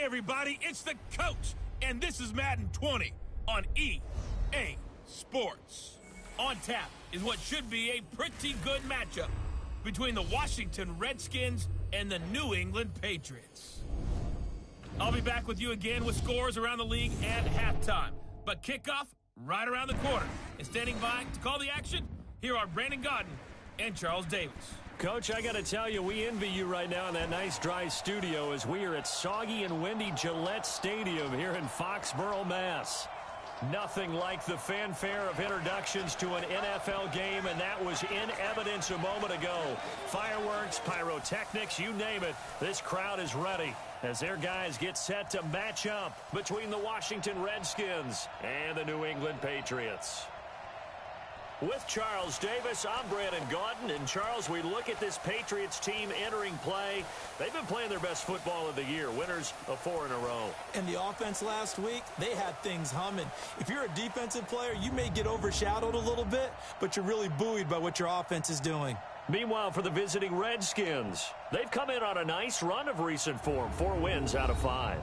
everybody, it's the coach, and this is Madden 20 on EA Sports. On tap is what should be a pretty good matchup between the Washington Redskins and the New England Patriots. I'll be back with you again with scores around the league at halftime, but kickoff right around the corner. And standing by to call the action, here are Brandon Godden and Charles Davis. Coach, I got to tell you, we envy you right now in that nice dry studio as we are at soggy and windy Gillette Stadium here in Foxborough, Mass. Nothing like the fanfare of introductions to an NFL game, and that was in evidence a moment ago. Fireworks, pyrotechnics, you name it, this crowd is ready as their guys get set to match up between the Washington Redskins and the New England Patriots. With Charles Davis, I'm Brandon Godden. And Charles, we look at this Patriots team entering play. They've been playing their best football of the year, winners of 4 in a row. And the offense last week, they had things humming. If you're a defensive player, you may get overshadowed a little bit, but you're really buoyed by what your offense is doing. Meanwhile, for the visiting Redskins, they've come in on a nice run of recent form, 4 wins out of 5.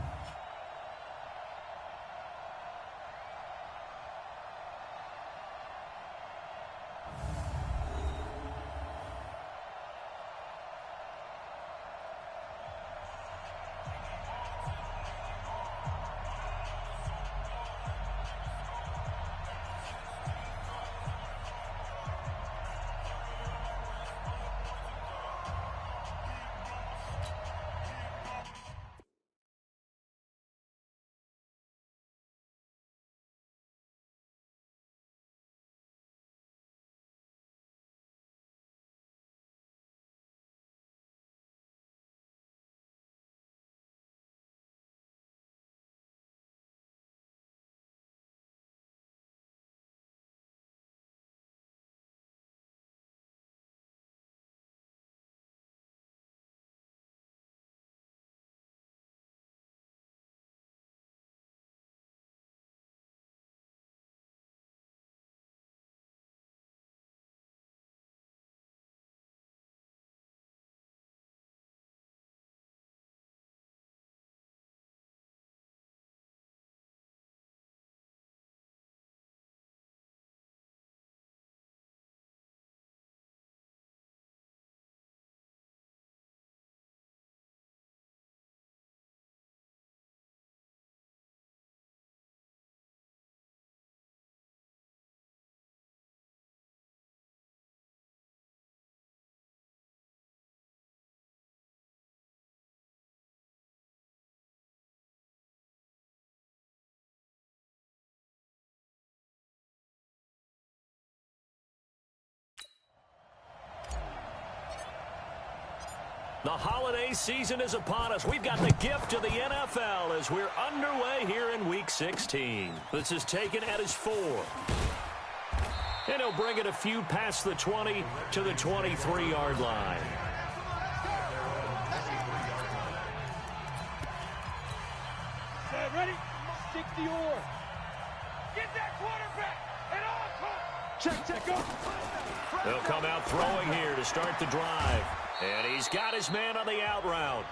The holiday season is upon us. We've got the gift of the NFL as we're underway here in Week 16. This is taken at his 4. And he'll bring it a few past the 20 to the 23-yard line. Ready? 60 or. Get that quarterback and all. Check, go. They'll come out throwing here to start the drive. And he's got his man on the out route.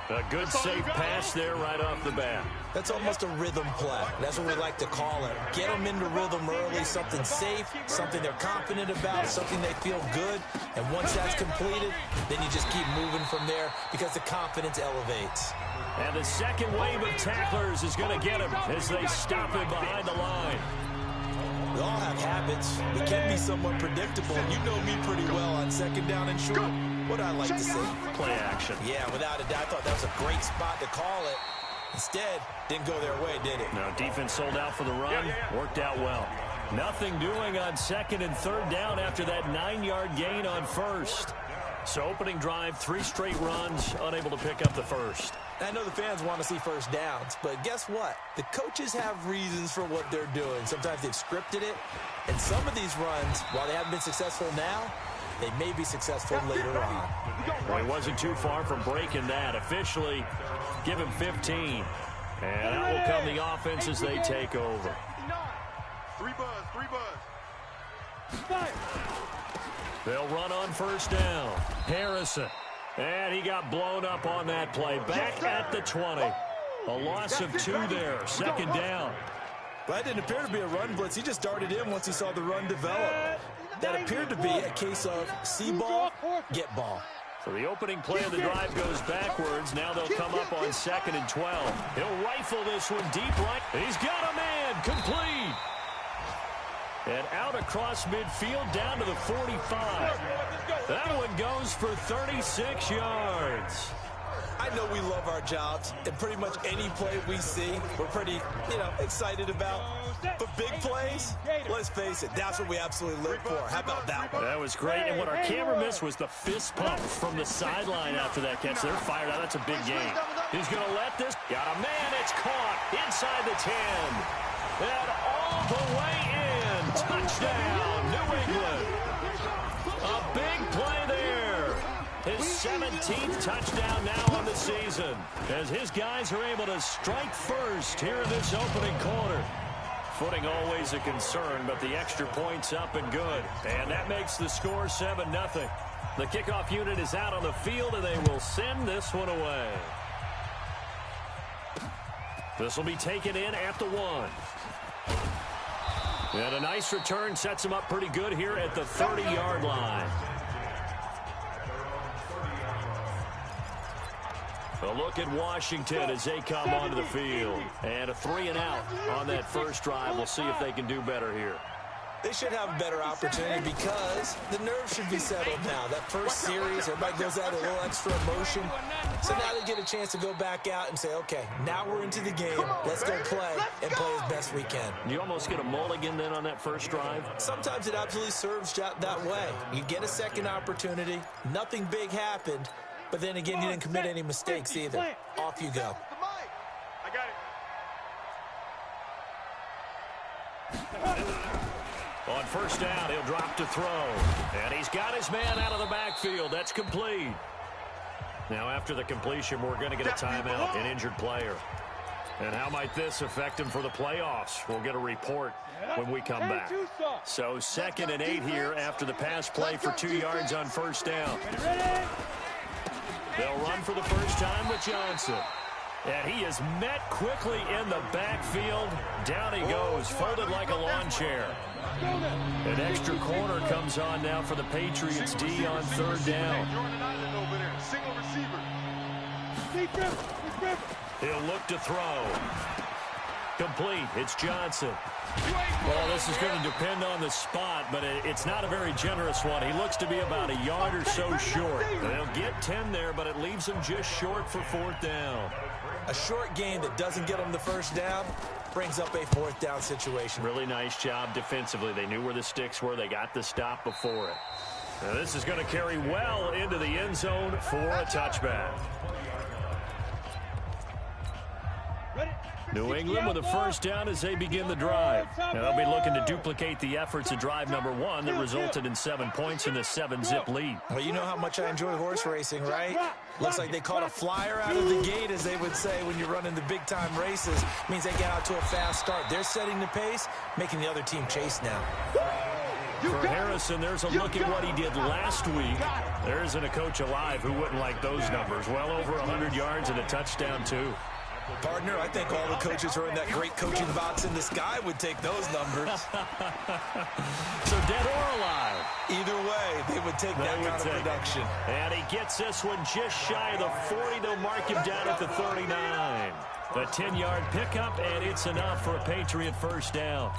A good safe pass there right off the bat. That's almost a rhythm play. That's what we like to call it. Get them into rhythm early, something safe, something they're confident about, something they feel good. And once that's completed, then you just keep moving from there because the confidence elevates. And the second wave of tacklers is going to get him as they stop him behind the line. We all have habits. We can be somewhat predictable. You know me pretty well on second down and short. What I like to say? Play action. Yeah, without a doubt. I thought that was a great spot to call it. Instead, didn't go their way, did it? No, defense sold out for the run. Worked out well. Nothing doing on second and third down after that 9-yard gain on first. So opening drive, 3 straight runs, unable to pick up the first. I know the fans want to see first downs, but guess what? The coaches have reasons for what they're doing. Sometimes they've scripted it, and some of these runs, while they haven't been successful now, they may be successful later on. Well, he wasn't too far from breaking that. Officially, give him 15. And out will come the offense as they take over. 3 buzz. They'll run on first down. Harrison. And he got blown up on that play. Back at the 20. A loss of 2 there. 2nd down. That didn't appear to be a run blitz. He just darted in once he saw the run develop. That appeared to be a case of see ball, get ball. So the opening play of the drive goes backwards. Now they'll come up on 2nd and 12. He'll rifle this one deep right. He's got a man. Complete. And out across midfield down to the 45. That one goes for 36 yards. I know we love our jobs, and pretty much any play we see, we're pretty, excited about. But big plays, let's face it, that's what we absolutely live for. How about that one? That was great, and what our camera missed was the fist pump from the sideline after that catch. They're fired out. That's a big game. He's going to let this. Got a man. It's caught inside the 10. And all the way in. Touchdown, New England. A big play there. His 17th touchdown now on the season, as his guys are able to strike first here in this opening quarter. Footing always a concern, but the extra point's up and good. And that makes the score 7-0. The kickoff unit is out on the field, and they will send this one away. This will be taken in at the 1. And a nice return sets him up pretty good here at the 30-yard line. A look at Washington as they come onto the field. And a 3-and-out on that first drive. We'll see if they can do better here. They should have a better opportunity because the nerves should be settled now. That first series, everybody goes out a little extra emotion. So now they get a chance to go back out and say, okay, now we're into the game. Let's go play and play as best we can. You almost get a mulligan then on that first drive? Sometimes it absolutely serves that way. You get a second opportunity. Nothing big happened. But then again, you didn't commit any mistakes either. Off you go. I got it. On first down, he'll drop to throw. And he's got his man out of the backfield. That's complete. Now, after the completion, we're going to get a timeout, an injured player. And how might this affect him for the playoffs? We'll get a report when we come back. So 2nd and 8 here after the pass play for 2 yards on first down. They'll run for the first time with Johnson. And he is met quickly in the backfield. Down he goes, folded like a lawn chair. An extra corner comes on now for the Patriots D on 3rd down. He'll look to throw. Complete. It's Johnson. Well, this is going to depend on the spot, but it's not a very generous one. He looks to be about a yard or so short. They'll get 10 there, but it leaves him just short for 4th down. A short gain that doesn't get them the first down brings up a 4th down situation. Really nice job defensively. They knew where the sticks were. They got the stop before it. Now this is going to carry well into the end zone for a touchback. New England with a first down as they begin the drive. Now they'll be looking to duplicate the efforts of drive number 1 that resulted in 7 points in the 7-zip lead. Well, you know how much I enjoy horse racing, right? Looks like they caught a flyer out of the gate, as they would say when you're running the big-time races. Means they get out to a fast start. They're setting the pace, making the other team chase now. For Harrison, there's a look at what he did last week. There isn't a coach alive who wouldn't like those numbers. Well over 100 yards and a touchdown, too. Partner, I think all the coaches who are in that great coaching box in the sky would take those numbers. So dead or alive? Either way, they would take that kind of production. And he gets this one just shy of the 40. They'll mark him down at the 39. A 10-yard pickup, and it's enough for a Patriot first down.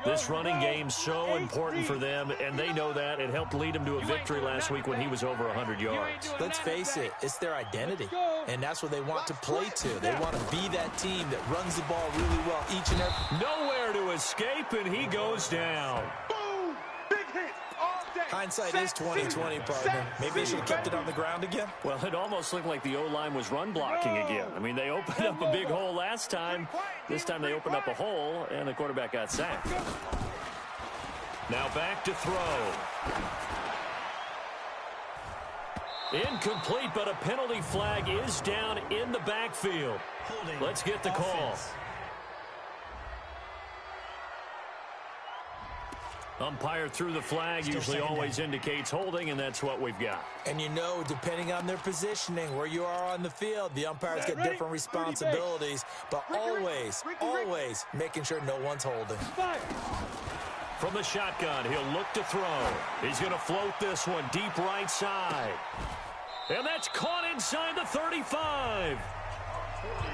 This running game so important for them, and they know that. It helped lead them to a victory last week when he was over 100 yards. Let's face it, it's their identity, and that's what they want to play to. They want to be that team that runs the ball really well each and every... Nowhere to escape, and he goes down. Boom! Big hit all day. Hindsight is 20/20, partner. Maybe they should have kept it on the ground again. Well, it almost looked like the O-line was run blocking again. I mean, they opened up a big hole last time. This time they opened up a hole, and the quarterback got sacked. Now back to throw. Incomplete, but a penalty flag is down in the backfield. Let's get the call. Umpire threw the flag, usually always indicates holding, and that's what we've got. And you know, depending on their positioning, where you are on the field, the umpires get different responsibilities, but always making sure no one's holding. From the shotgun, he'll look to throw. He's going to float this one deep right side. And that's caught inside the 35.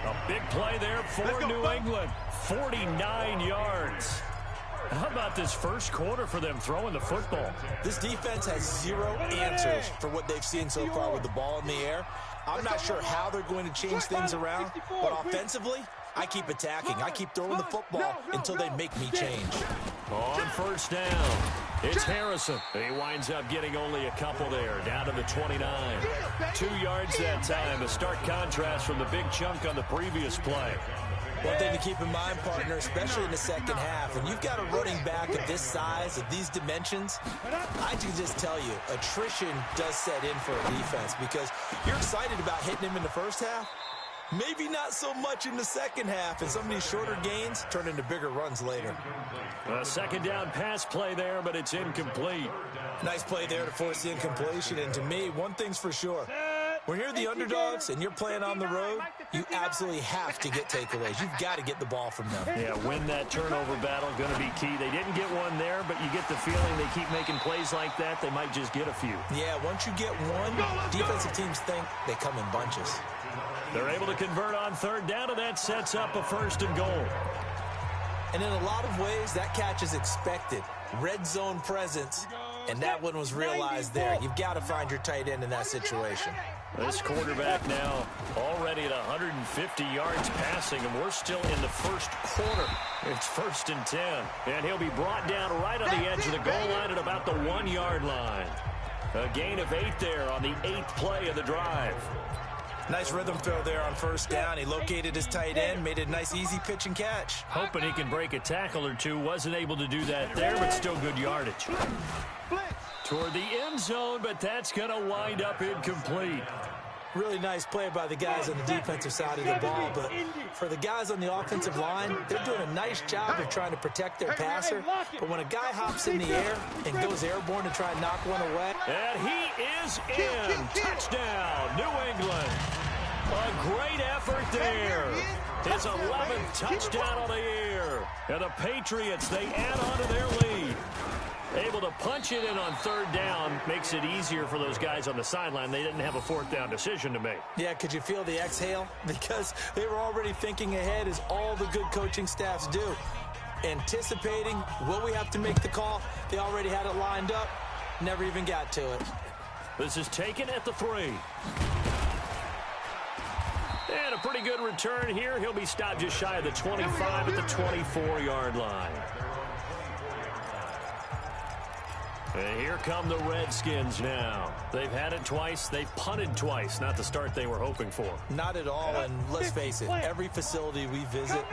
A big play there for New England. 49 yards. How about this first quarter for them throwing the football? This defense has zero answers for what they've seen so far with the ball in the air. I'm not sure how they're going to change things around, but offensively, I keep attacking. I keep throwing the football until they make me change. On first down, it's Harrison. He winds up getting only a couple there, down to the 29. 2 yards that time, a stark contrast from the big chunk on the previous play. One thing to keep in mind, partner, especially in the second half, and you've got a running back of this size, of these dimensions, I can just tell you, attrition does set in for a defense because you're excited about hitting him in the first half. Maybe not so much in the second half, and some of these shorter gains turn into bigger runs later. A second down pass play there, but it's incomplete. Nice play there to force the incompletion, and to me, one thing's for sure. When you're the underdogs and you're playing on the road, you absolutely have to get takeaways. You've got to get the ball from them. Yeah, win that turnover battle, going to be key. They didn't get one there, but you get the feeling they keep making plays like that, they might just get a few. Yeah, once you get one, defensive teams think they come in bunches. They're able to convert on third down, and that sets up a 1st and goal. And in a lot of ways, that catch is expected. Red zone presence, and that one was realized there. You've got to find your tight end in that situation. This quarterback now already at 150 yards passing, and we're still in the first quarter. It's 1st and 10, and he'll be brought down right on the edge of the goal line at about the 1 yard line. A gain of 8 there on the 8th play of the drive. Nice rhythm throw there on first down. He located his tight end, made it a nice easy pitch and catch. Hoping he can break a tackle or two. Wasn't able to do that there, but still good yardage. Toward the end zone, but that's going to wind up incomplete. Really nice play by the guys on the defensive side of the ball, but for the guys on the offensive line, they're doing a nice job of trying to protect their passer. But when a guy hops in the air and goes airborne to try and knock one away. And he is in. Touchdown, New England. A great effort there. His 11th touchdown on the year. And the Patriots, they add on to their lead. Able to punch it in on third down makes it easier for those guys on the sideline. They didn't have a 4th down decision to make. Yeah, could you feel the exhale? Because they were already thinking ahead, as all the good coaching staffs do. Anticipating, will we have to make the call? They already had it lined up. Never even got to it. This is taken at the 3. And a pretty good return here. He'll be stopped just shy of the 25 at the 24-yard line. And here come the Redskins now. They've had it twice. They've punted twice. Not the start they were hoping for. Not at all, and let's face it, every facility we visit,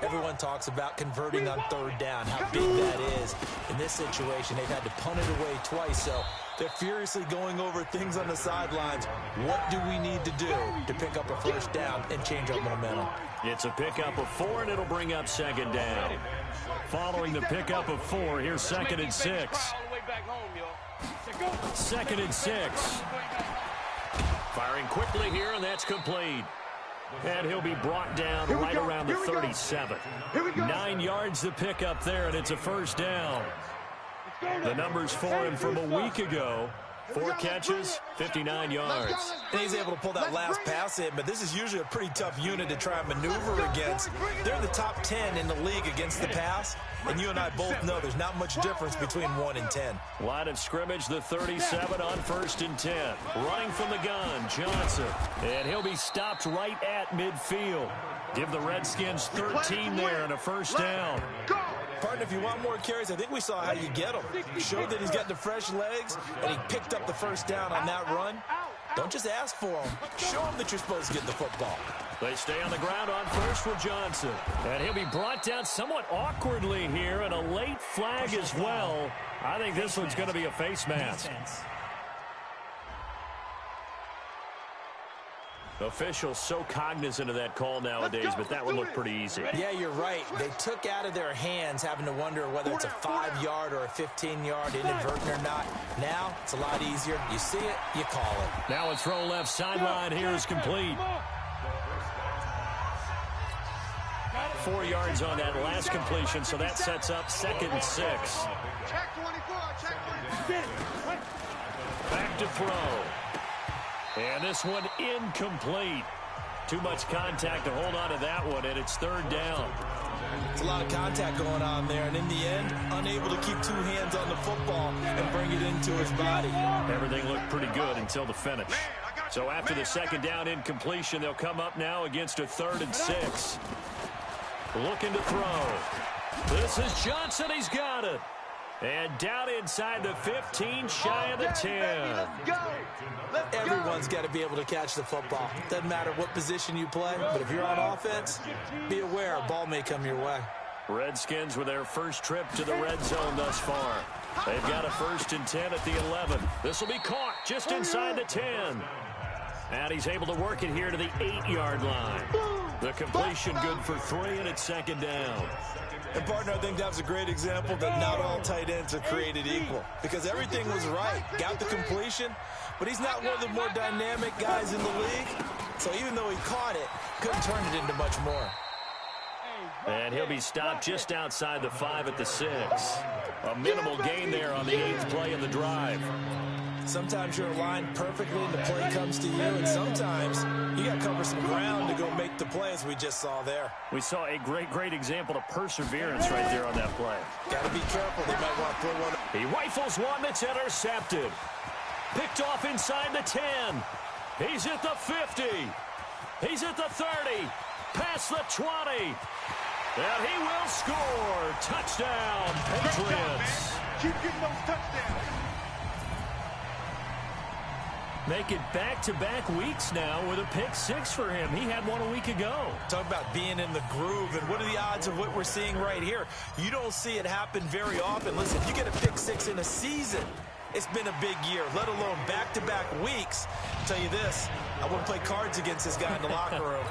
everyone talks about converting on third down, how big that is. In this situation, they've had to punt it away twice, so they're furiously going over things on the sidelines. What do we need to do to pick up a first down and change our momentum? It's a pickup of 4, and it'll bring up 2nd down. Following the pickup of 4, here's 2nd and 6. 2nd and 6. Firing quickly here, and that's complete. And he'll be brought down right around the 37. 9 yards to pick up there, and it's a 1st down. The numbers for him from a week ago. 4 catches, 59 yards. And he's able to pull that last pass in, but this is usually a pretty tough unit to try and maneuver against. They're in the top 10 in the league against the pass, and you and I both know there's not much difference between 1 and 10. Line of scrimmage, the 37 on 1st and 10. Running from the gun, Johnson. And he'll be stopped right at midfield. Give the Redskins 13 there and a 1st down. Partner, if you want more carries, I think we saw how you get them. Showed that he's got the fresh legs, and he picked up the 1st down on that run. Don't just ask for them. Show them that you're supposed to get the football. They stay on the ground on first for Johnson. And he'll be brought down somewhat awkwardly here, and a late flag as well. I think this one's going to be a face mask. Officials so cognizant of that call nowadays, but that one looked pretty easy. Yeah, you're right. They took out of their hands having to wonder whether it's a 5-yard or a 15-yard inadvertent or not. Now, it's a lot easier. You see it, you call it. Now a throw left sideline here is complete. 4 yards on that last completion, so that sets up 2nd and 6. Check 24, check 24. Back to throw. And this one incomplete. Too much contact to hold on to that one, and it's 3rd down. It's a lot of contact going on there, and in the end, unable to keep 2 hands on the football and bring it into his body. Everything looked pretty good until the finish. So after the 2nd down incompletion, they'll come up now against a 3rd and 6. Looking to throw. This is Johnson. He's got it. And down inside the 15, shy of the 10. Everyone's got to be able to catch the football. Doesn't matter what position you play, but if you're on offense, be aware a ball may come your way. Redskins with their first trip to the red zone thus far. They've got a 1st and 10 at the 11. This will be caught just inside the 10. And he's able to work it here to the 8-yard line. The completion good for 3, and it's 2nd down. And, partner, I think that was a great example that not all tight ends are created equal. Because everything was right. Got the completion, but he's not one of the more dynamic guys in the league. So even though he caught it, couldn't turn it into much more. And he'll be stopped just outside the 5 at the 6. A minimal gain there on the 8th play of the drive. Sometimes you're aligned perfectly and the play comes to you, and sometimes you got to cover some ground to go make the play, as we just saw there. We saw a great example of perseverance right there on that play. Got to be careful. They might want to throw one. He rifles one that's intercepted. Picked off inside the 10. He's at the 50. He's at the 30. Past the 20. And he will score. Touchdown, Patriots. Keep getting those touchdowns. Make it back-to-back weeks now with a pick 6 for him. He had one a week ago. Talk about being in the groove, and what are the odds of what we're seeing right here? You don't see it happen very often. Listen, if you get a pick 6 in a season, it's been a big year, let alone back-to-back weeks. I'll tell you this, I wouldn't play cards against this guy in the locker room.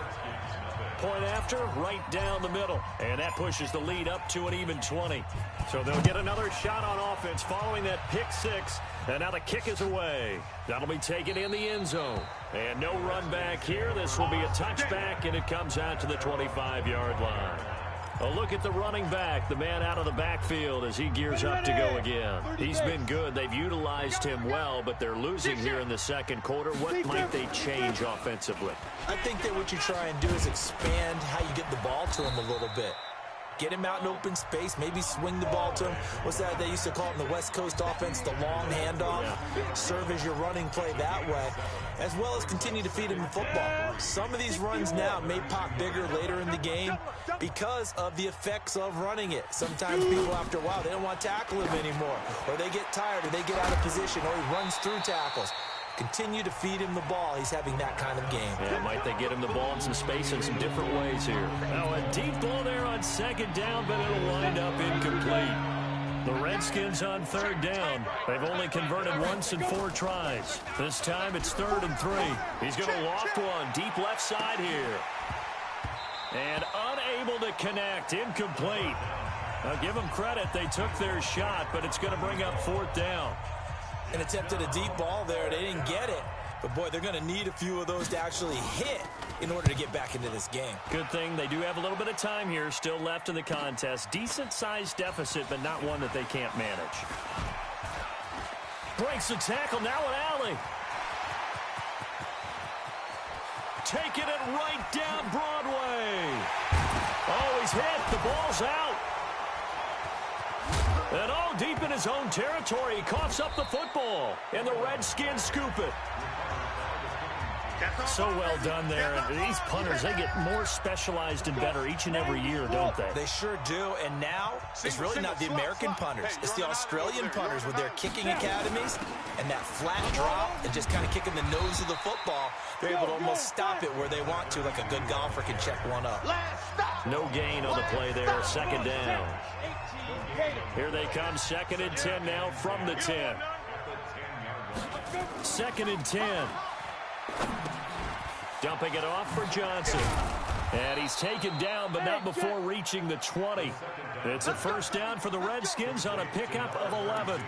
Point after, right down the middle. And that pushes the lead up to an even 20. So they'll get another shot on offense following that pick 6. And now the kick is away. That'll be taken in the end zone. And no run back here. This will be a touchback, and it comes out to the 25-yard line. A look at the running back, the man out of the backfield as he gears up to go again. He's been good. They've utilized him well, but they're losing here in the 2nd quarter. What might they change offensively? I think that what you try and do is expand how you get the ball to him a little bit. Get him out in open space, maybe swing the ball to him. What's that they used to call it in the West Coast offense, the long handoff? Serve as your running play that way, as well as continue to feed him the football. Some of these runs now may pop bigger later in the game because of the effects of running it. Sometimes people, after a while, they don't want to tackle him anymore, or they get tired, or they get out of position, or he runs through tackles. Continue to feed him the ball. He's having that kind of game. Yeah, might they get him the ball in some space in some different ways here. Now a deep ball there on 2nd down, but it'll wind up incomplete. The Redskins on 3rd down. They've only converted once in 4 tries. This time it's 3rd and 3. He's going to loft one deep left side here. And unable to connect. Incomplete. Now give them credit. They took their shot, but it's going to bring up 4th down. And attempted a deep ball there. They didn't get it. But, boy, they're going to need a few of those to actually hit in order to get back into this game. Good thing they do have a little bit of time here still left in the contest. Decent-sized deficit, but not one that they can't manage. Breaks the tackle. Now an alley. Taking it right down Broadway. Oh, he's hit. The ball's out. And all deep in his own territory, he coughs up the football. And the Redskins scoop it. So well done there. And these punters, they get more specialized and better each and every year, don't they? They sure do. And now, it's really not the American punters. It's the Australian punters with their kicking academies and that flat drop and just kind of kicking the nose of the football. They're able to almost stop it where they want to, like a good golfer can check one up. No gain on the play there. 2nd down. Here they come. 2nd and 10 now from the 10. 2nd and 10. Dumping it off for Johnson. And he's taken down, but not before reaching the 20. It's a first down for the Redskins on a pickup of 11.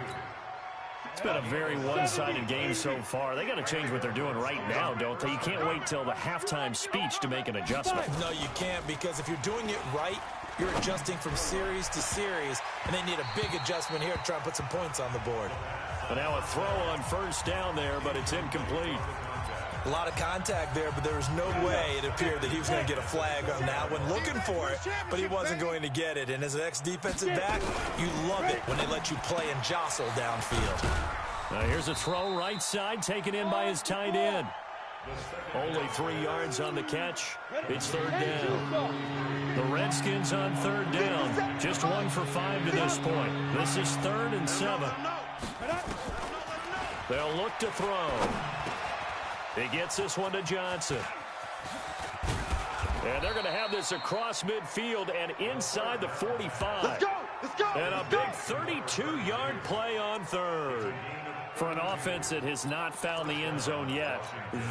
It's been a very one-sided game so far. They got to change what they're doing right now, don't they? You can't wait till the halftime speech to make an adjustment. No, you can't, because if you're doing it right, you're adjusting from series to series, and they need a big adjustment here to try and put some points on the board. And now a throw on first down there, but it's incomplete. A lot of contact there, but there was no way it appeared that he was going to get a flag on that one. Looking for it, but he wasn't going to get it. And as an ex-defensive back, you love it when they let you play and jostle downfield. Now here's a throw right side, taken in by his tight end. Only 3 yards on the catch. It's third down. The Redskins on third down. Just 1 for 5 to this point. This is 3rd and 7. They'll look to throw. He gets this one to Johnson. And they're going to have this across midfield and inside the 45. Let's go! Let's go! And a big 32-yard play on third. For an offense that has not found the end zone yet,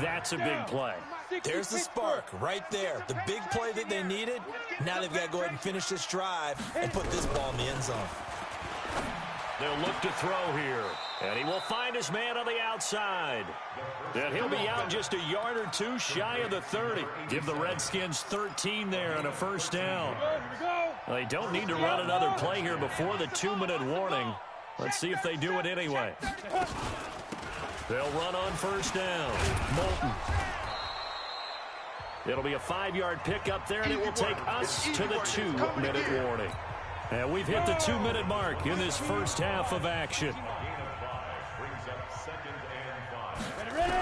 that's a big play. There's the spark right there. The big play that they needed. Now they've got to go ahead and finish this drive and put this ball in the end zone. They'll look to throw here. And he will find his man on the outside. And he'll be out just a yard or 2 shy of the 30. Give the Redskins 13 there and a first down. They don't need to run another play here before the 2-minute warning. Let's see if they do it anyway. They'll run on first down. Moulton. It'll be a 5-yard pickup there, and it will take us to the 2-minute warning. And we've hit the 2-minute mark in this first half of action.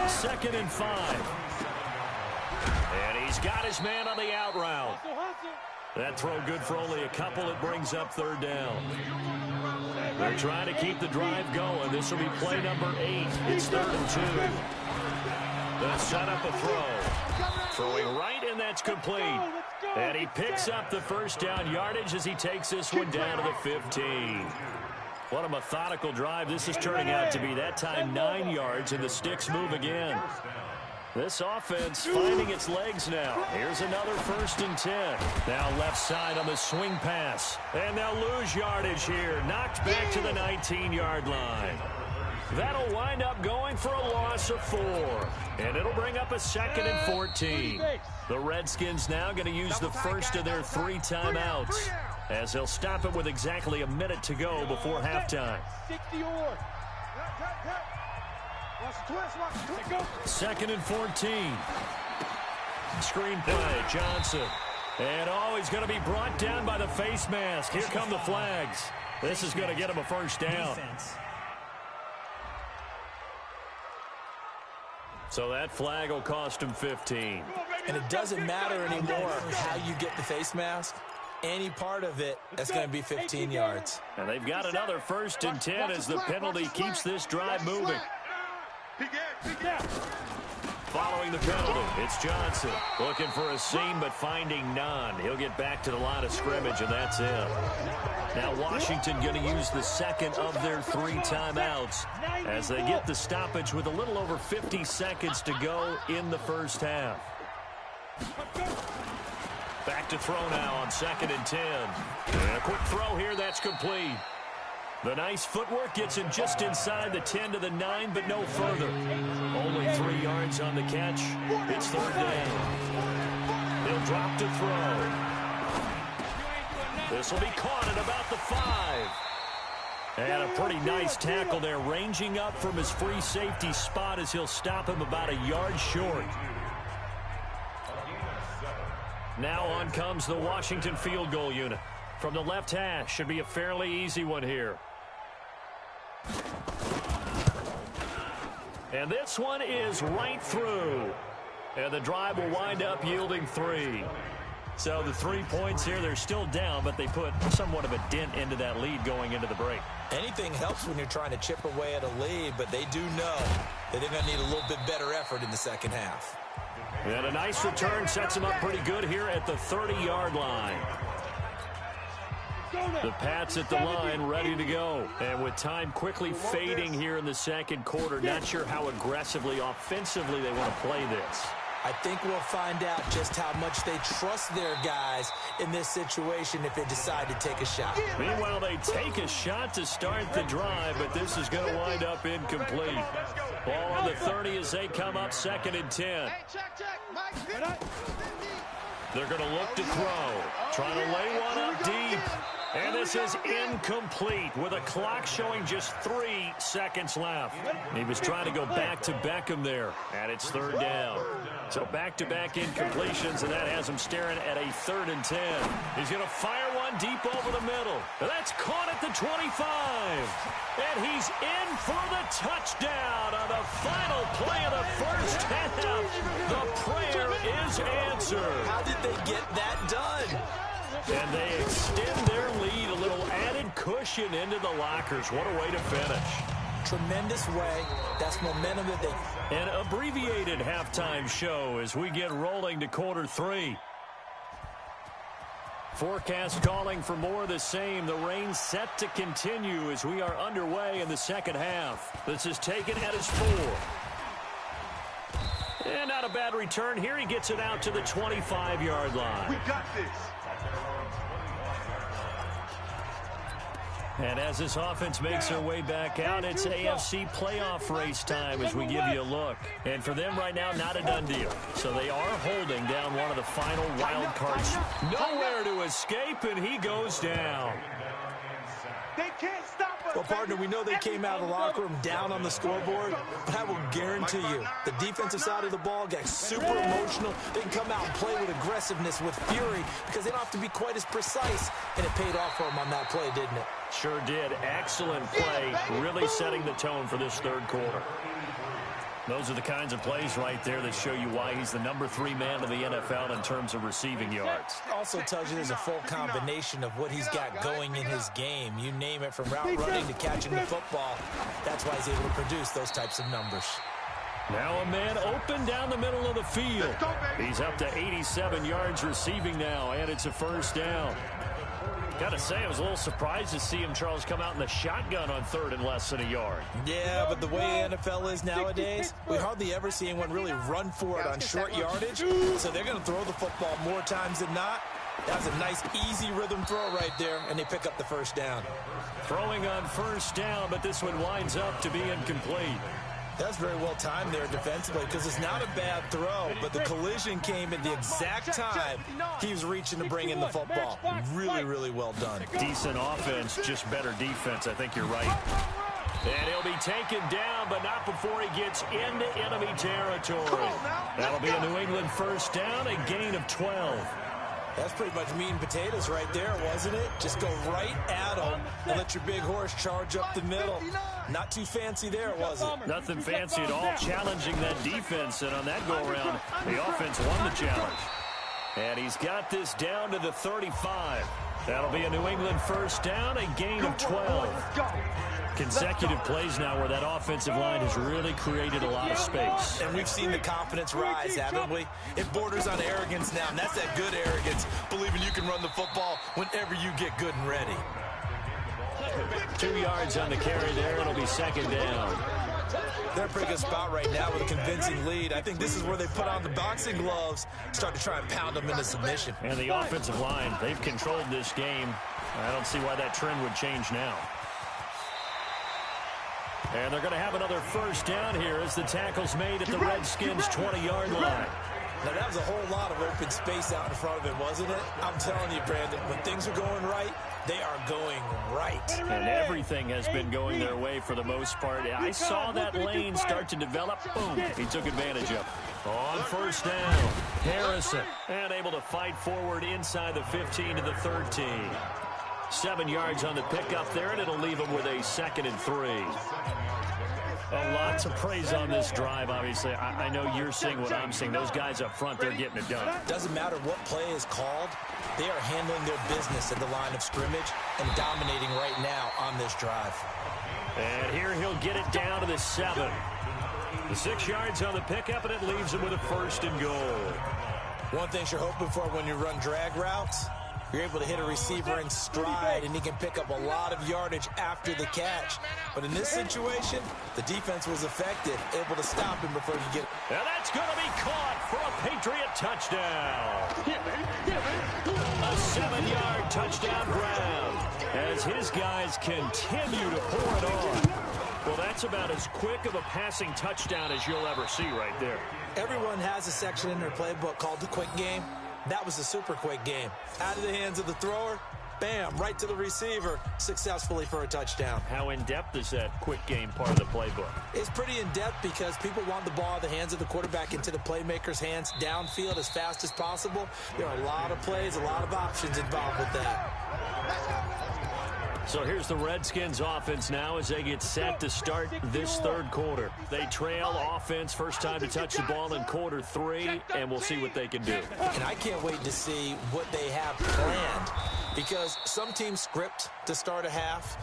2nd and 5. And he's got his man on the out route. That throw good for only a couple. It brings up third down. They're trying to keep the drive going. This will be play number 8. It's 3rd and 2. They'll set up a throw. Throwing right, and that's complete. And he picks up the first down yardage as he takes this one down to the 15. What a methodical drive this is turning out to be. That time 9 yards, and the sticks move again. This offense finding its legs now. Here's another 1st and 10. Now left side on the swing pass. And they'll lose yardage here. Knocked back to the 19-yard line. That'll wind up going for a loss of 4. And it'll bring up a 2nd and 14. The Redskins now going to use the first of their 3 timeouts, as they'll stop it with exactly a minute to go before halftime. 2nd and 14. Screen play, Johnson. And he's going to be brought down by the face mask. Here come the flags. This is going to get him a first down. So that flag will cost him 15. And it doesn't matter anymore how you get the face mask. Any part of it, that's going to be 15 yards. And they've got another 1st and 10 as the penalty keeps this drive moving. Following the penalty, it's Johnson. Looking for a seam, but finding none. He'll get back to the line of scrimmage, and that's it. Now Washington going to use the 2nd of their 3 timeouts as they get the stoppage with a little over 50 seconds to go in the first half. Back to throw now on 2nd and 10. And a quick throw here, that's complete. The nice footwork gets him just inside the 10 to the 9, but no further. Only 3 yards on the catch. It's 3rd down. He'll drop to throw. This will be caught at about the 5. And a pretty nice tackle there, ranging up from his free safety spot as he'll stop him about a yard short. Now on comes the Washington field goal unit. From the left hash, should be a fairly easy one here. And this one is right through. And the drive will wind up yielding 3. So the 3 points here, they're still down, but they put somewhat of a dent into that lead going into the break. Anything helps when you're trying to chip away at a lead, but they do know that they're going to need a little bit better effort in the second half. And a nice return sets them up pretty good here at the 30-yard line. The Pats at the line ready to go. And with time quickly fading here in the second quarter, not sure how aggressively, offensively they want to play this. I think we'll find out just how much they trust their guys in this situation if they decide to take a shot. Meanwhile, they take a shot to start the drive, but this is going to wind up incomplete. Ball on the 30 as they come up 2nd and 10. They're going to look to throw. Trying to lay one up deep. And this is incomplete with a clock showing just 3 seconds left. He was trying to go back to Beckham there, and it's 3rd down. So back-to-back incompletions, and that has him staring at a 3rd and 10. He's going to fire one deep over the middle. That's caught at the 25. And he's in for the touchdown on the final play of the first half. The prayer is answered. How did they get that done? And they extend their lead, a little added cushion into the lockers. What a way to finish. Tremendous way. That's momentum that they... An abbreviated halftime show as we get rolling to quarter 3. Forecast calling for more of the same. The rain set to continue as we are underway in the second half. This is taken at his 4. And not a bad return. Here he gets it out to the 25-yard line. We got this. And as this offense makes their way back out, it's AFC playoff race time as we give you a look. And for them right now, not a done deal. So they are holding down one of the final wild cards. Nowhere to escape, and he goes down. They can't stop us. Well, partner, we know they came out of the locker room down on the scoreboard, but I will guarantee you the defensive side of the ball got super emotional. They can come out and play with aggressiveness, with fury, because they don't have to be quite as precise, and it paid off for them on that play, didn't it? Sure did. Excellent play, really setting the tone for this 3rd quarter. Those are the kinds of plays right there that show you why he's the number 3 man in the NFL in terms of receiving yards. Also tells you there's a full combination of what he's got going in his game. You name it, from route running to catching the football. That's why he's able to produce those types of numbers. Now a man open down the middle of the field. He's up to 87 yards receiving now, and it's a 1st down. Got to say, I was a little surprised to see him, Charles, come out in the shotgun on 3rd and less than a yard. Yeah, but the way the NFL is nowadays, we hardly ever see anyone really run for it on short yardage. So they're going to throw the football more times than not. That was a nice, easy rhythm throw right there, and they pick up the 1st down. Throwing on 1st down, but this one winds up to be incomplete. That's very well timed there defensively, because it's not a bad throw, but the collision came at the exact time he was reaching to bring in the football. Really, really well done. Decent offense, just better defense. I think you're right. And he'll be taken down, but not before he gets into enemy territory. That'll be a New England 1st down, a gain of 12. That's pretty much meat and potatoes right there, wasn't it? Just go right at him and let your big horse charge up the middle. Not too fancy there, was it? Nothing fancy at all, challenging that defense, and on that go-around, the offense won the challenge. And he's got this down to the 35. That'll be a New England 1st down, a gain of 12. Consecutive plays now where that offensive line has really created a lot of space. And we've seen the confidence rise, haven't we? It borders on arrogance now, and that's that good arrogance, believing you can run the football whenever you get good and ready. 2 yards on the carry there. It'll be 2nd down. They're in a pretty good spot right now with a convincing lead. I think this is where they put on the boxing gloves, start to try and pound them into submission. And the offensive line, they've controlled this game. I don't see why that trend would change now. And they're going to have another 1st down here as the tackle's made at the Redskins' 20-yard line. Now, that was a whole lot of open space out in front of it, wasn't it? I'm telling you, Brandon, when things are going right, they are going right. And everything has been going their way for the most part. I saw that lane start to develop. Boom. He took advantage of it. On 1st down, Harrison. And able to fight forward inside the 15 to the 13. 7 yards on the pickup there, and it'll leave him with a 2nd and 3. A lot to praise on this drive, obviously. I know you're seeing what I'm seeing. Those guys up front, they're getting it done. Doesn't matter what play is called. They are handling their business at the line of scrimmage and dominating right now on this drive. And here he'll get it down to the 7. The 6 yards on the pickup, and it leaves him with a 1st and goal. One thing you're hoping for when you run drag routes, You're able to hit a receiver in stride, and he can pick up a lot of yardage after the catch. But in this situation, the defense was effective, able to stop him before he could get... And that's going to be caught for a Patriot touchdown. A 7-yard touchdown grab as his guys continue to pour it on. Well, that's about as quick of a passing touchdown as you'll ever see right there. Everyone has a section in their playbook called the quick game. That was a super quick game. Out of the hands of the thrower, bam, right to the receiver, successfully for a touchdown. How in-depth is that quick game part of the playbook? It's pretty in-depth because people want the ball in the hands of the quarterback into the playmaker's hands downfield as fast as possible. There are a lot of plays, a lot of options involved with that. So here's the Redskins offense now as they get set to start this third quarter. They trail offense first time to touch the ball in quarter 3, and we'll see what they can do. And I can't wait to see what they have planned because some teams script to start a half.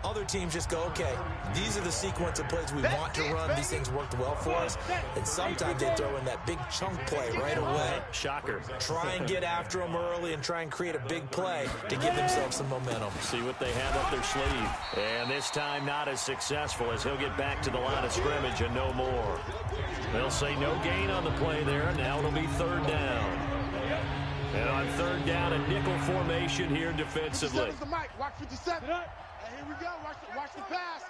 Other teams just go, okay, these are the sequence of plays we want to run. These things worked well for us. And sometimes they throw in that big chunk play right away. Shocker. Try and get after them early and try and create a big play to give themselves some momentum. See what they have up their sleeve. And this time not as successful as he'll get back to the line of scrimmage and no more. They'll say no gain on the play there. Now it'll be third down. And on third down, a nickel formation here defensively. Watch 57. Here we go. Watch the pass.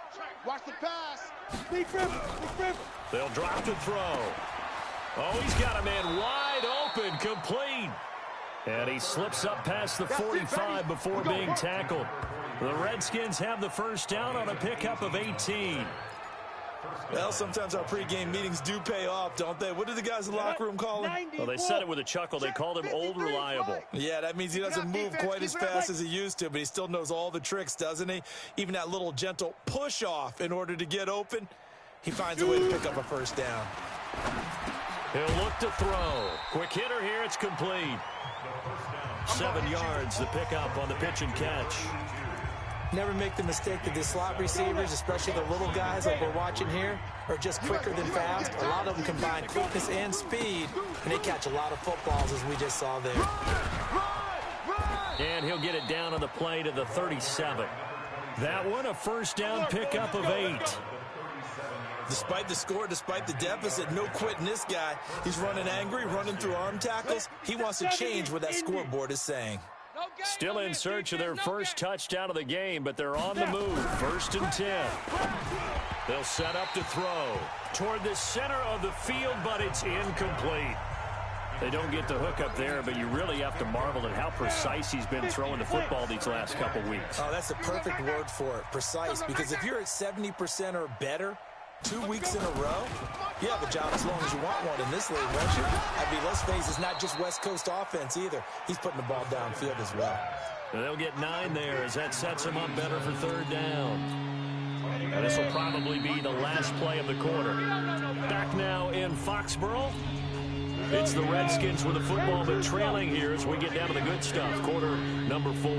Watch the pass. Big rip. They'll drop to throw. Oh, he's got a man wide open, complete. And he slips up past the 45 before being tackled. The Redskins have the first down on a pickup of 18. Well, sometimes our pregame meetings do pay off, don't they? What do the guys in the locker room call him? Well, they said it with a chuckle. They called him Old Reliable. Yeah, that means he doesn't move quite as fast as he used to, but he still knows all the tricks, doesn't he? Even that little gentle push-off in order to get open, he finds a way to pick up a first down. He'll look to throw. Quick hitter here. It's complete. 7 yards, the pickup on the pitch and catch. Never make the mistake that the slot receivers, especially the little guys like we're watching here, are just quicker than fast. A lot of them combine quickness and speed, and they catch a lot of footballs, as we just saw there. And he'll get it down on the play to the 37. That one, a first down pickup of 8. Despite the score, despite the deficit, no quitting this guy. He's running angry, running through arm tackles. He wants to change what that scoreboard is saying. Still in search of their first touchdown of the game, but they're on the move. 1st and 10. They'll set up to throw toward the center of the field, but it's incomplete. They don't get the hook up there, but you really have to marvel at how precise he's been throwing the football these last couple weeks. Oh, that's the perfect word for it, precise, because if you're at 70% or better 2 weeks in a row, you have a job as long as you want one in this league, won't you? I mean, let's face it, it's not just West Coast offense either. He's putting the ball downfield as well. And they'll get 9 there as that sets him up better for third down. And this will probably be the last play of the quarter. Back now in Foxborough. It's the Redskins with the football, but trailing here as we get down to the good stuff. Quarter number 4.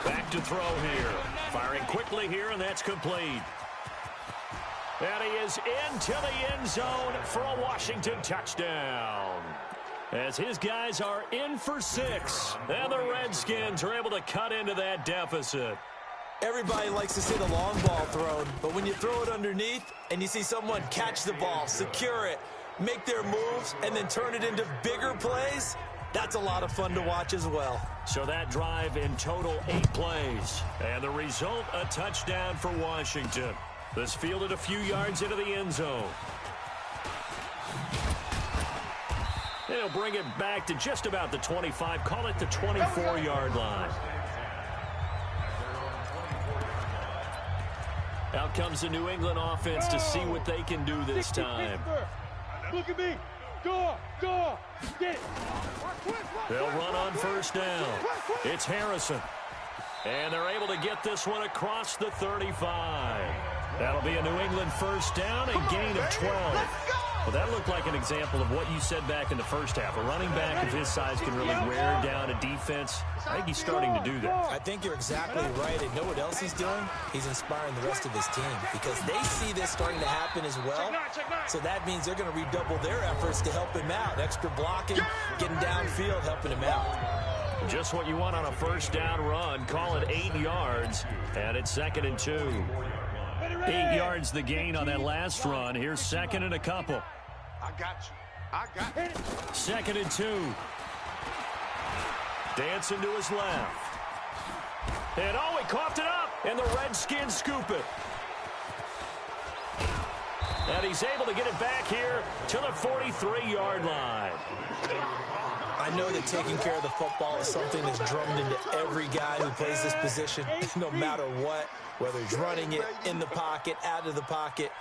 Back to throw here. Firing quickly here, and that's complete. And he is into the end zone for a Washington touchdown. As his guys are in for 6. And the Redskins are able to cut into that deficit. Everybody likes to see the long ball thrown, but when you throw it underneath and you see someone catch the ball, secure it, make their moves, and then turn it into bigger plays, that's a lot of fun to watch as well. So that drive in total 8 plays. And the result, a touchdown for Washington. This fielded a few yards into the end zone. They'll bring it back to just about the 25. Call it the 24-yard line. Out comes the New England offense to see what they can do this time. Look at me. Go. Get it. They'll run on first down. It's Harrison. And they're able to get this one across the 35. That'll be a New England first down, a gain of 12. Well, that looked like an example of what you said back in the first half. A running back of his size can really wear down a defense. I think he's starting to do that. I think you're exactly right. And know what else he's doing? He's inspiring the rest of his team because they see this starting to happen as well. So that means they're going to redouble their efforts to help him out. Extra blocking, getting downfield, helping him out. Just what you want on a first down run. Call it 8 yards, and it's 2nd and 2. 8 yards the gain on that last run. Here's 2nd and a couple. I got you. I got it. 2nd and 2. Dancing to his left. And oh, he coughed it up, and the Redskins scoop it. And he's able to get it back here to the 43-yard line. I know that taking care of the football is something that's drummed into every guy who plays this position, no matter what, whether he's running it, in the pocket, out of the pocket.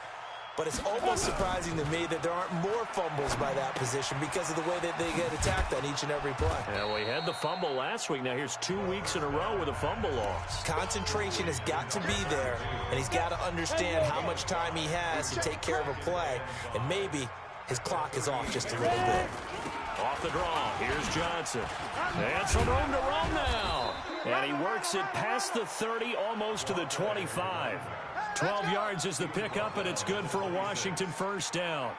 But it's almost surprising to me that there aren't more fumbles by that position because of the way that they get attacked on each and every play. Yeah, well, he had the fumble last week. Now here's 2 weeks in a row with a fumble loss. Concentration has got to be there, and he's got to understand how much time he has to take care of a play, and maybe his clock is off just a little bit. Off the draw. Here's Johnson. And some room to run now. And he works it past the 30, almost to the 25. 12 yards is the pickup, and it's good for a Washington first down.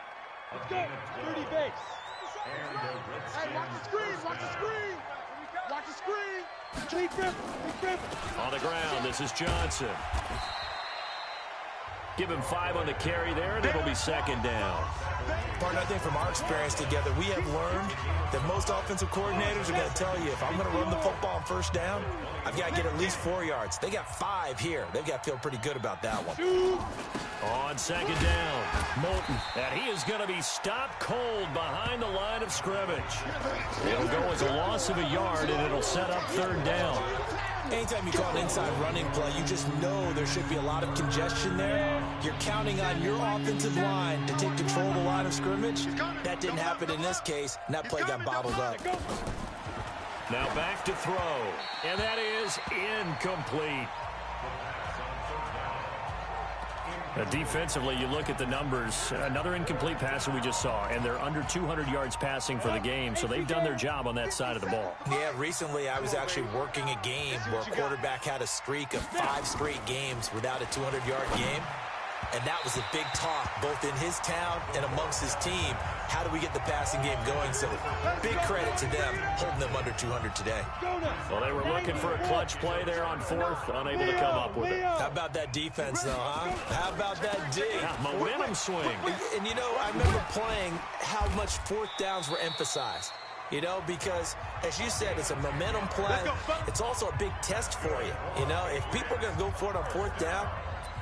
Let's go. 30 base. Hey, watch the screen. Watch the screen. Watch the screen. Big grip. On the ground, this is Johnson. Give him 5 on the carry there, and it'll be 2nd down. Partner, I think from our experience together, we have learned that most offensive coordinators are going to tell you, if I'm going to run the football on first down, I've got to get at least 4 yards. They got 5 here. They've got to feel pretty good about that one. On 2nd down, Moulton. And he is going to be stopped cold behind the line of scrimmage. It'll go as a loss of a yard, and it'll set up 3rd down. Anytime you call an inside running play, you just know there should be a lot of congestion there. You're counting on your offensive line to take control of the line of scrimmage. That didn't happen in this case, and that play got bottled up. Now back to throw, and that is incomplete. Defensively, you look at the numbers. Another incomplete pass that we just saw, and they're under 200 yards passing for the game, so they've done their job on that side of the ball. Yeah, recently I was actually working a game where a quarterback had a streak of 5 straight games without a 200-yard game. And that was a big talk, both in his town and amongst his team. How do we get the passing game going? So big credit to them, holding them under 200 today. Well, they were looking for a clutch play there on 4th, unable to come up with it. How about that defense, though, huh? How about that D? Yeah, momentum swing. And, you know, I remember playing how much 4th downs were emphasized. You know, because, as you said, it's a momentum play. It's also a big test for you. You know, if people are going to go for it on 4th down,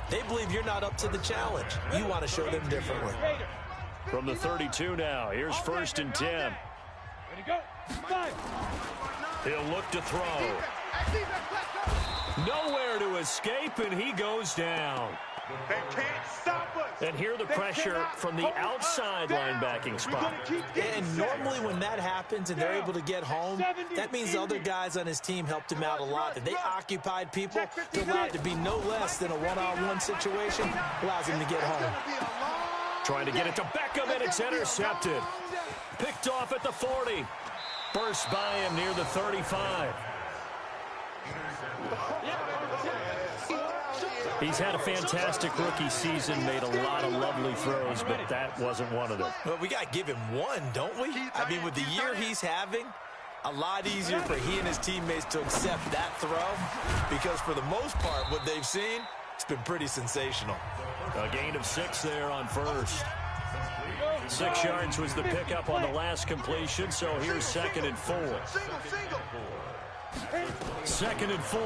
they believe you're not up to the challenge. You want to show them differently. From the 32 now, here's 1st and 10. Ready, go. 5. He'll look to throw. Nowhere to escape, and he goes down. They can't stop us. And here the pressure from the outside linebacking spot. And normally when that happens and they're able to get home, that means the other guys on his team helped him out a lot. That they occupied people to allow it to be no less than a one-on-one situation, allows him to get home. Trying to get it to Beckham, and it's intercepted. Picked off at the 40. Burst by him near the 35. He's had a fantastic rookie season, made a lot of lovely throws, but that wasn't one of them. Well, we got to give him one, don't we? I mean, with the year he's having, a lot easier for he and his teammates to accept that throw because for the most part, what they've seen, it's been pretty sensational. A gain of 6 there on 1st. 6 yards was the pickup on the last completion, so here's 2nd and 4. 2nd and 4.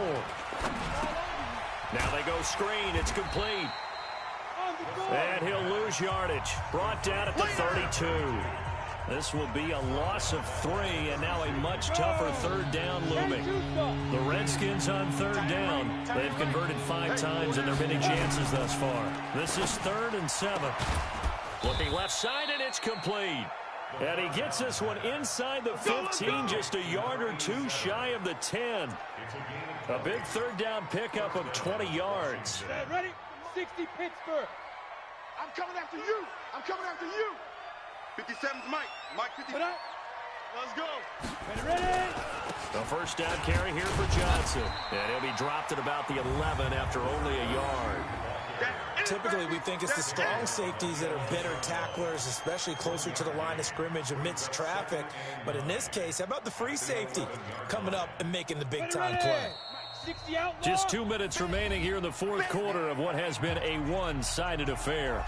Now they go screen. It's complete. And he'll lose yardage. Brought down at the 32. This will be a loss of 3, and now a much tougher 3rd down looming. The Redskins on 3rd down. They've converted 5 times in their many chances thus far. This is 3rd and 7. Looking left side, and it's complete. And he gets this one inside the 15, just a yard or 2 shy of the 10. A big 3rd down pickup of 20 yards. Ready? 60 Pittsburgh. I'm coming after you. I'm coming after you. 57's Mike. Mike 50. Let's go. Ready. The first down carry here for Johnson. And he'll be dropped at about the 11 after only a yard. Typically, we think it's the strong safeties that are better tacklers, especially closer to the line of scrimmage amidst traffic. But in this case, how about the free safety coming up and making the big-time play? Just 2 minutes remaining here in the fourth quarter of what has been a one-sided affair.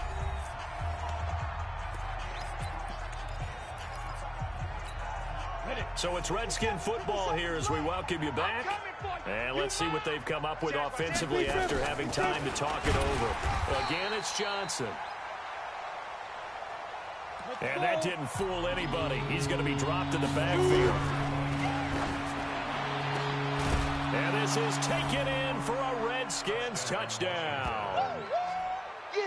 So it's Redskin football here as we welcome you back. And let's see what they've come up with offensively after having time to talk it over. Again, it's Johnson. And that didn't fool anybody. He's going to be dropped in the backfield. And this is taken in for a Redskins touchdown.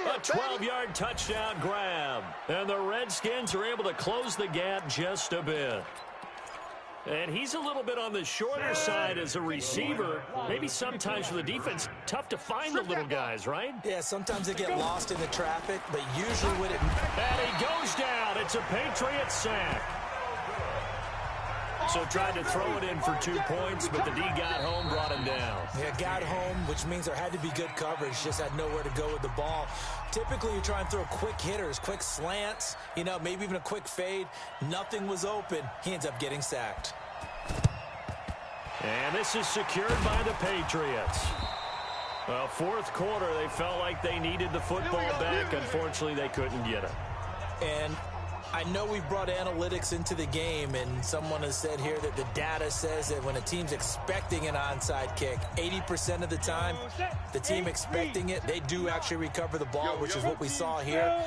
A 12-yard touchdown grab. And the Redskins are able to close the gap just a bit. And he's a little bit on the shorter side as a receiver. Maybe sometimes for the defense, tough to find the little guys, right? Yeah, sometimes they get lost in the traffic, but usually when it... And he goes down. It's a Patriot sack. So tried to throw it in for 2 points, but the D got home, brought him down. Yeah, got home, which means there had to be good coverage. Just had nowhere to go with the ball. Typically, you try and throw quick hitters, quick slants, you know, maybe even a quick fade. Nothing was open. He ends up getting sacked. And this is secured by the Patriots. Well, fourth quarter, they felt like they needed the football back. Unfortunately, they couldn't get it. And I know we've brought analytics into the game, and someone has said here that the data says that when a team's expecting an onside kick, 80% of the time, the team expecting it, they do actually recover the ball, which is what we saw here.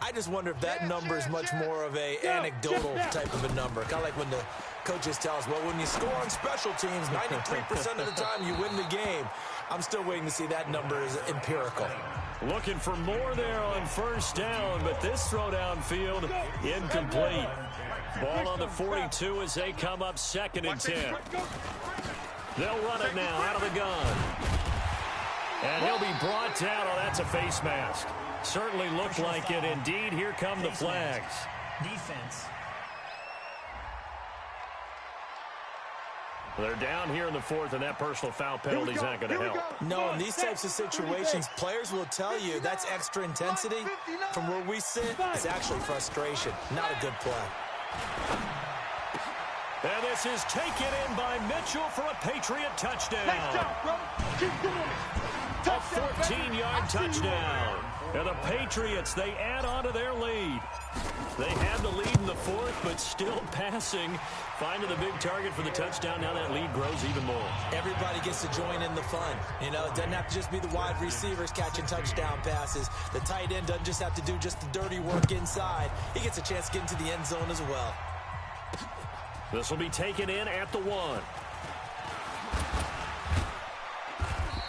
I just wonder if that number is much more of a anecdotal type of a number. Kind of like when the coaches tell us, well, when you score on special teams, 93% of the time you win the game. I'm still waiting to see that number is empirical. Looking for more there on first down, but this throw downfield incomplete. Ball on the 42 as they come up 2nd and 10. They'll run it now out of the gun. And he'll be brought down. Oh, that's a face mask. Certainly looked like it. Indeed, here come the flags. Defense. They're down here in the fourth, and that personal foul penalty is not going to help. No, in these types of situations, players will tell you that's extra intensity. From where we sit, it's actually frustration, not a good play. And this is taken in by Mitchell for a Patriot touchdown. A 14-yard touchdown. And the Patriots, they add on to their lead. They had the lead in the fourth, but still passing. Finding the big target for the touchdown. Now that lead grows even more. Everybody gets to join in the fun. You know, it doesn't have to just be the wide receivers catching touchdown passes. The tight end doesn't just have to do just the dirty work inside. He gets a chance to get into the end zone as well. This will be taken in at the 1.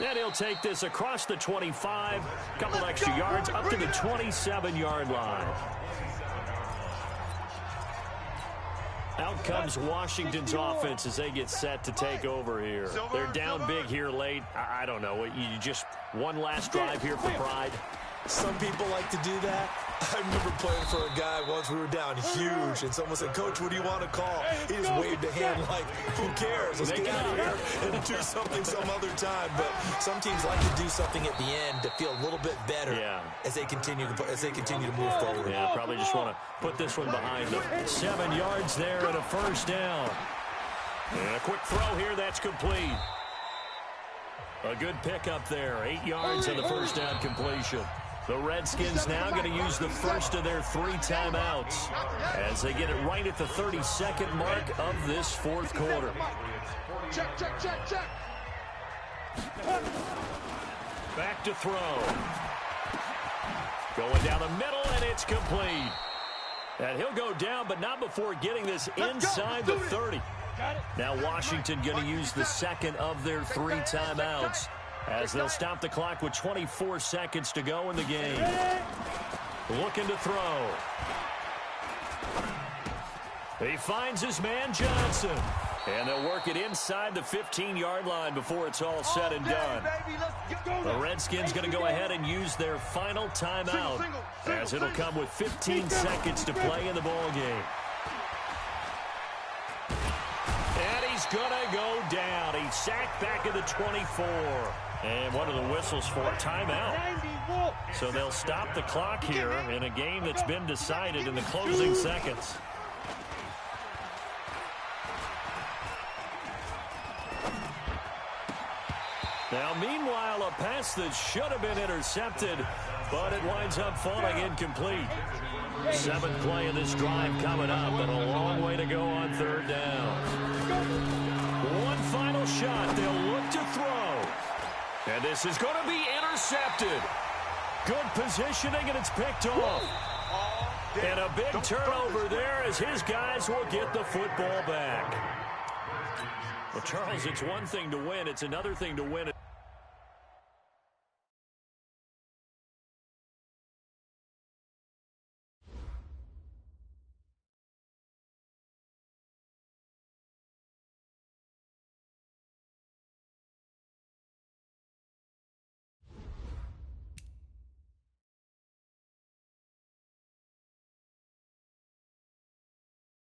And he'll take this across the 25. Couple extra yards up to the 27-yard line. Out comes Washington's offense as they get set to take over here. They're down big here late. I don't know. You just one last drive here for pride. Some people like to do that. I remember playing for a guy once. We were down huge, and someone said, "Coach, what do you want to call?" He just waved a hand like, "Who cares? Let's get out of here and do something some other time." But some teams like to do something at the end to feel a little bit better as they continue to move forward. Yeah, probably just want to put this one behind them. 7 yards there and a first down. And a quick throw here. That's complete. A good pickup there. 8 yards on the first down completion. The Redskins now going to use the first of their 3 timeouts as they get it right at the 32nd mark of this fourth quarter. Check. Back to throw. Going down the middle, and it's complete. And he'll go down, but not before getting this inside the 30. Now Washington going to use the second of their 3 timeouts as they'll stop the clock with 24 seconds to go in the game. Looking to throw. He finds his man Johnson. And they'll work it inside the 15-yard line before it's all said and done. The Redskins going to go ahead and use their final timeout as it'll come with 15 seconds to play in the ball game. And he's going to go down. He's sacked back at the 24. And one of the whistles for a timeout. So they'll stop the clock here in a game that's been decided in the closing seconds. Now, meanwhile, a pass that should have been intercepted, but it winds up falling incomplete. 7th play of this drive coming up, and a long way to go on 3rd down. One final shot. They'll look to throw. And this is going to be intercepted. Good positioning, and it's picked off. And a big turnover there as his guys will get the football back. Well, Charles, it's one thing to win. It's another thing to win it.